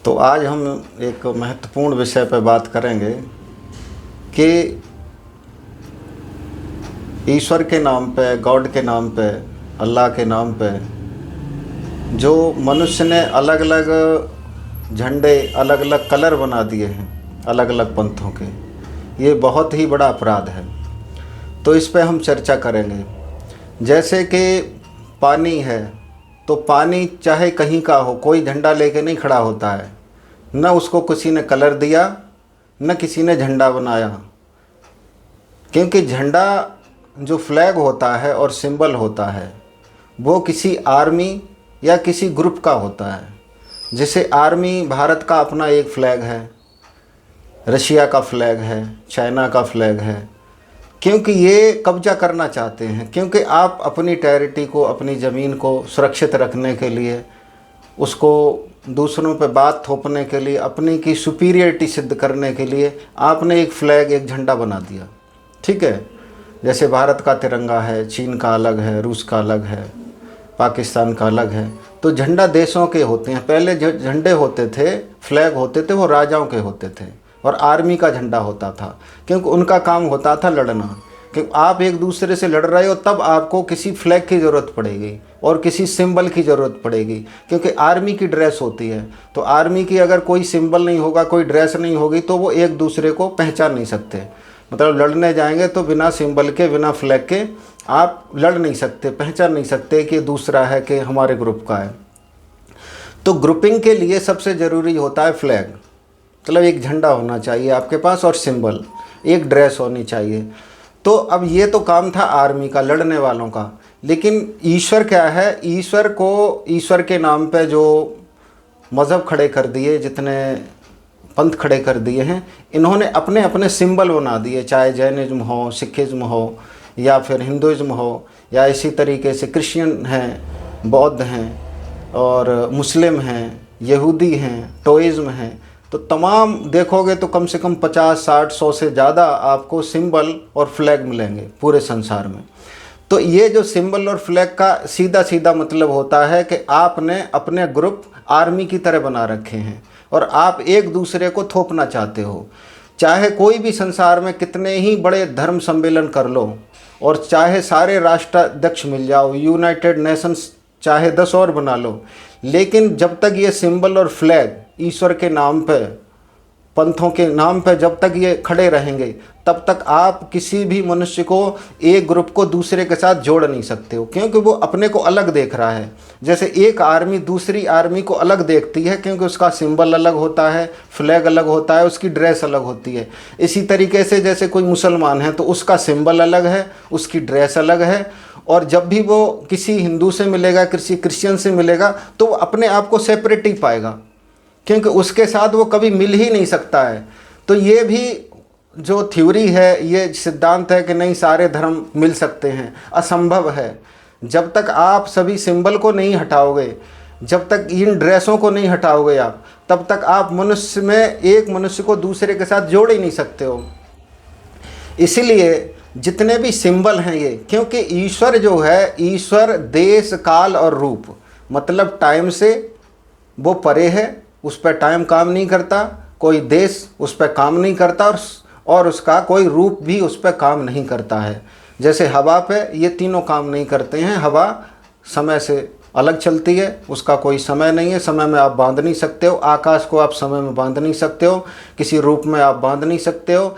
तो आज हम एक महत्वपूर्ण विषय पर बात करेंगे कि ईश्वर के नाम पे, गॉड के नाम पे, अल्लाह के नाम पे जो मनुष्य ने अलग अलग झंडे, अलग अलग कलर बना दिए हैं अलग अलग पंथों के, ये बहुत ही बड़ा अपराध है। तो इस पे हम चर्चा करेंगे। जैसे कि पानी है तो पानी चाहे कहीं का हो, कोई झंडा लेके नहीं खड़ा होता है, न उसको किसी ने कलर दिया न किसी ने झंडा बनाया। क्योंकि झंडा जो फ्लैग होता है और सिंबल होता है वो किसी आर्मी या किसी ग्रुप का होता है। जैसे आर्मी, भारत का अपना एक फ्लैग है, रशिया का फ्लैग है, चाइना का फ्लैग है, क्योंकि ये कब्जा करना चाहते हैं। क्योंकि आप अपनी टेरिटरी को, अपनी ज़मीन को सुरक्षित रखने के लिए, उसको दूसरों पे बात थोपने के लिए, अपनी की सुपीरियरिटी सिद्ध करने के लिए आपने एक फ्लैग, एक झंडा बना दिया। ठीक है, जैसे भारत का तिरंगा है, चीन का अलग है, रूस का अलग है, पाकिस्तान का अलग है। तो झंडा देशों के होते हैं। पहले जो झंडे होते थे, फ्लैग होते थे, वो राजाओं के होते थे और आर्मी का झंडा होता था, क्योंकि उनका काम होता था लड़ना। क्योंकि आप एक दूसरे से लड़ रहे हो तब आपको किसी फ्लैग की ज़रूरत पड़ेगी और किसी सिंबल की ज़रूरत पड़ेगी, क्योंकि आर्मी की ड्रेस होती है। तो आर्मी की अगर कोई सिंबल नहीं होगा, कोई ड्रेस नहीं होगी, तो वो एक दूसरे को पहचान नहीं सकते। मतलब लड़ने जाएंगे तो बिना सिंबल के, बिना फ्लैग के आप लड़ नहीं सकते, पहचान नहीं सकते कि दूसरा है, कि हमारे ग्रुप का है। तो ग्रुपिंग के लिए सबसे ज़रूरी होता है फ्लैग, मतलब एक झंडा होना चाहिए आपके पास और सिंबल, एक ड्रेस होनी चाहिए। तो अब ये तो काम था आर्मी का, लड़ने वालों का। लेकिन ईश्वर क्या है? ईश्वर को, ईश्वर के नाम पे जो मज़हब खड़े कर दिए, जितने पंथ खड़े कर दिए हैं, इन्होंने अपने अपने सिंबल बना दिए। चाहे जैनिज़्म हो, सिखिज़्म हो, या फिर हिंदुइज़्म हो, या इसी तरीके से क्रिश्चियन हैं, बौद्ध हैं, और मुस्लिम हैं, यहूदी हैं, टोइज़्म हैं। तो तमाम देखोगे तो कम से कम 50, 60, 100 से ज़्यादा आपको सिंबल और फ्लैग मिलेंगे पूरे संसार में। तो ये जो सिंबल और फ्लैग का सीधा सीधा मतलब होता है कि आपने अपने ग्रुप आर्मी की तरह बना रखे हैं और आप एक दूसरे को थोपना चाहते हो। चाहे कोई भी संसार में कितने ही बड़े धर्म सम्मेलन कर लो और चाहे सारे राष्ट्राध्यक्ष मिल जाओ, यूनाइटेड नेशंस चाहे 10 और बना लो, लेकिन जब तक ये सिंबल और फ्लैग ईश्वर के नाम पे, पंथों के नाम पे जब तक ये खड़े रहेंगे, तब तक आप किसी भी मनुष्य को, एक ग्रुप को दूसरे के साथ जोड़ नहीं सकते हो, क्योंकि वो अपने को अलग देख रहा है। जैसे एक आर्मी दूसरी आर्मी को अलग देखती है, क्योंकि उसका सिंबल अलग होता है, फ्लैग अलग होता है, उसकी ड्रेस अलग होती है। इसी तरीके से जैसे कोई मुसलमान है तो उसका सिंबल अलग है, उसकी ड्रेस अलग है, और जब भी वो किसी हिंदू से मिलेगा, किसी क्रिश्चियन से मिलेगा, तो वो अपने आप को सेपरेट ही पाएगा, क्योंकि उसके साथ वो कभी मिल ही नहीं सकता है। तो ये भी जो थ्योरी है, ये सिद्धांत है कि नहीं, सारे धर्म मिल सकते हैं, असंभव है। जब तक आप सभी सिंबल को नहीं हटाओगे, जब तक इन ड्रेसों को नहीं हटाओगे आप, तब तक आप मनुष्य में, एक मनुष्य को दूसरे के साथ जोड़ ही नहीं सकते हो। इसीलिए जितने भी सिंबल हैं ये, क्योंकि ईश्वर जो है, ईश्वर देश, काल और रूप, मतलब टाइम से वो परे है, उस पर टाइम काम नहीं करता, कोई देश उस पर काम नहीं करता, और उसका कोई रूप भी उस पर काम नहीं करता है। जैसे हवा पे ये तीनों काम नहीं करते हैं। हवा समय से अलग चलती है, उसका कोई समय नहीं है, समय में आप बांध नहीं सकते हो। आकाश को आप समय में बांध नहीं सकते हो, किसी रूप में आप बांध नहीं सकते हो,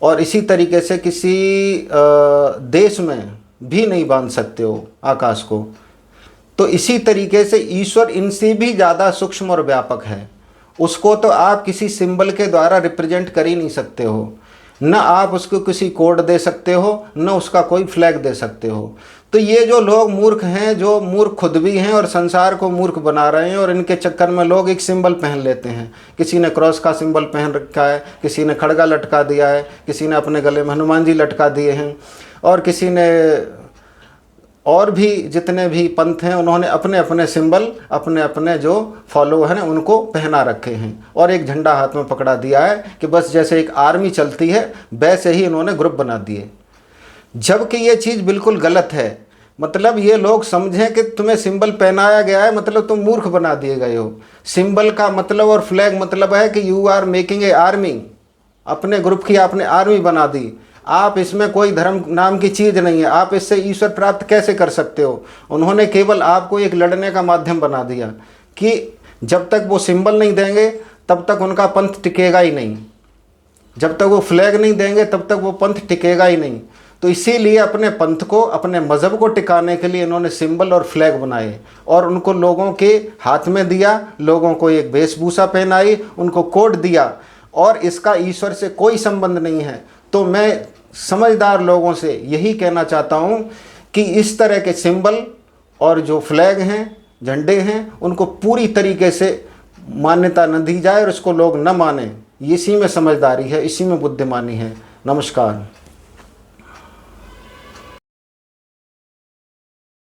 और इसी तरीके से किसी देश में भी नहीं बांध सकते हो आकाश को। तो इसी तरीके से ईश्वर इनसे भी ज़्यादा सूक्ष्म और व्यापक है। उसको तो आप किसी सिंबल के द्वारा रिप्रेजेंट कर ही नहीं सकते हो, न आप उसको किसी कोड दे सकते हो, न उसका कोई फ्लैग दे सकते हो। तो ये जो लोग मूर्ख हैं, जो मूर्ख खुद भी हैं और संसार को मूर्ख बना रहे हैं, और इनके चक्कर में लोग एक सिंबल पहन लेते हैं। किसी ने क्रॉस का सिंबल पहन रखा है, किसी ने खड़गा लटका दिया है, किसी ने अपने गले में हनुमान जी लटका दिए हैं, और किसी ने, और भी जितने भी पंथ हैं उन्होंने अपने अपने सिंबल, अपने अपने जो फॉलो हैं उनको पहना रखे हैं, और एक झंडा हाथ में पकड़ा दिया है कि बस जैसे एक आर्मी चलती है वैसे ही इन्होंने ग्रुप बना दिए। जबकि ये चीज़ बिल्कुल गलत है। मतलब ये लोग समझें कि तुम्हें सिंबल पहनाया गया है मतलब तुम मूर्ख बना दिए गए हो। सिंबल का मतलब और फ्लैग मतलब है कि you are making a army, अपने ग्रुप की आपने आर्मी बना दी। आप इसमें कोई धर्म नाम की चीज़ नहीं है, आप इससे ईश्वर प्राप्त कैसे कर सकते हो। उन्होंने केवल आपको एक लड़ने का माध्यम बना दिया कि जब तक वो सिंबल नहीं देंगे तब तक उनका पंथ टिकेगा ही नहीं, जब तक वो फ्लैग नहीं देंगे तब तक वो पंथ टिकेगा ही नहीं। तो इसीलिए अपने पंथ को, अपने मज़हब को टिकाने के लिए इन्होंने सिंबल और फ्लैग बनाए और उनको लोगों के हाथ में दिया, लोगों को एक वेशभूषा पहनाई, उनको कोड दिया और इसका ईश्वर से कोई संबंध नहीं है। तो मैं समझदार लोगों से यही कहना चाहता हूँ कि इस तरह के सिंबल और जो फ्लैग हैं, झंडे हैं, उनको पूरी तरीके से मान्यता न दी जाए और इसको लोग न माने। इसी में समझदारी है, इसी में बुद्धिमानी है। नमस्कार।